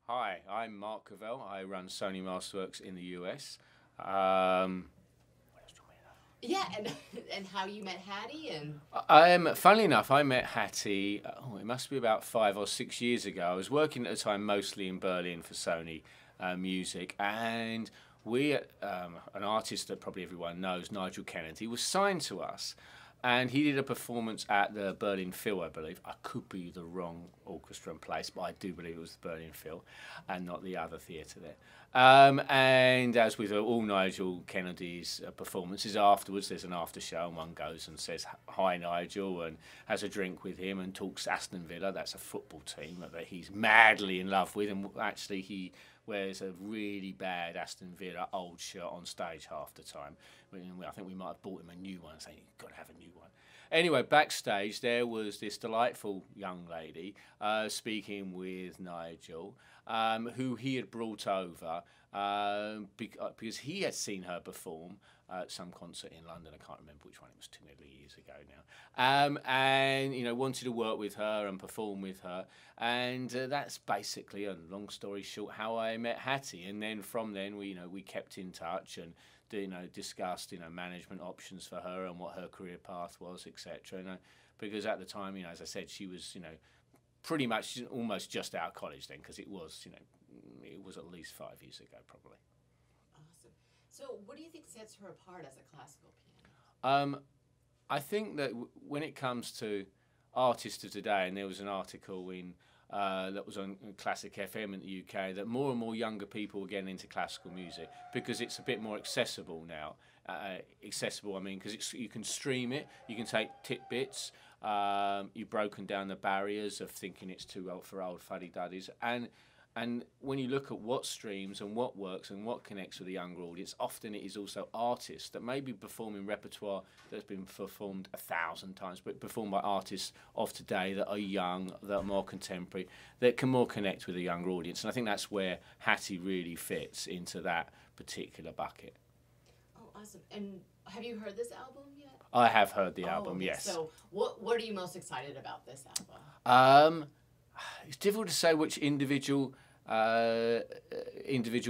Hi, I'm Mark Cavell. I run Sony Masterworks in the US. What else do you want me to know? Yeah, and and how you met Hattie and Funnily enough, I met Hattie, it must be about 5 or 6 years ago. I was working at the time mostly in Berlin for Sony Music, and an artist that probably everyone knows, Nigel Kennedy, was signed to us. And he did a performance at the Berlin Phil, I believe. I could be the wrong orchestra and place, but I do believe it was the Berlin Phil and not the other theatre there. And as with all Nigel Kennedy's performances, afterwards there's an after show and one goes and says hi Nigel and has a drink with him and talks Aston Villa. That's a football team that he's madly in love with, and actually he wears a really bad Aston Villa old shirt on stage half the time. I think we might have bought him a new one, saying you've got to have a new one. Anyway, backstage there was this delightful young lady speaking with Nigel, who he had brought over because he had seen her perform at some concert in London. I can't remember which one. It was too many years ago now. And wanted to work with her and perform with her. And that's basically, a long story short, how I met Hattie. And then from then we kept in touch and discussed management options for her and what her career path was, etc. Because at the time, as I said, she was pretty much almost just out of college then, because it was at least 5 years ago probably. awesome. So, what do you think sets her apart as a classical pianist? I think that when it comes to artists of today, and there was an article that was on Classic FM in the UK, that more and more younger people are getting into classical music because it's a bit more accessible now. Accessible, I mean, because you can stream it, you can take tidbits, you've broken down the barriers of thinking it's too old for old fuddy-duddies, and when you look at what streams and what works and what connects with a younger audience, often it is also artists that may be performing repertoire that's been performed 1,000 times, but performed by artists of today that are young, that are more contemporary, that can more connect with a younger audience. And I think that's where Hattie really fits into that particular bucket. Oh, awesome. And have you heard this album yet? I have heard the album, yes. So, what are you most excited about this album? It's difficult to say which individual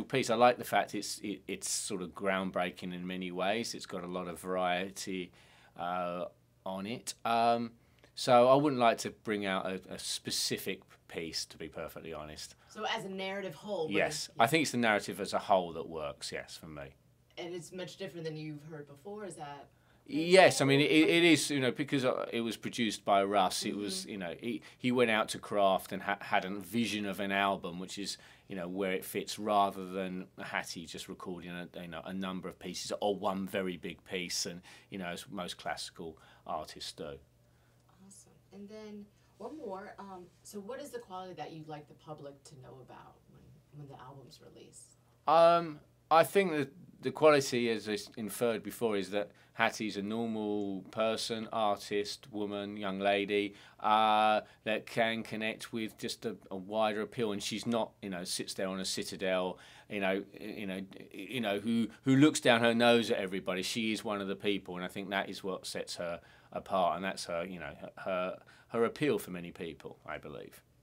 piece. I like the fact it's sort of groundbreaking in many ways. It's got a lot of variety on it. So I wouldn't like to bring out a specific piece, to be perfectly honest. So, as a narrative whole. Yes, I think it's the narrative as a whole that works. Yes, for me. And it's much different than you've heard before. Is that? Yes, I mean it is, because it was produced by Russ. It was, he went out to craft and had a vision of an album, which is, where it fits, rather than Hattie just recording a number of pieces or one very big piece, and as most classical artists do. Awesome. And then one more. So, what is the quality that you'd like the public to know about when the album's released? I think that the quality, as I inferred before, is that Hattie's a normal person, artist, woman, young lady that can connect with just a wider appeal, and she's not, sits there on a citadel, who looks down her nose at everybody. She is one of the people, and I think that is what sets her apart, and that's her, her appeal for many people, I believe.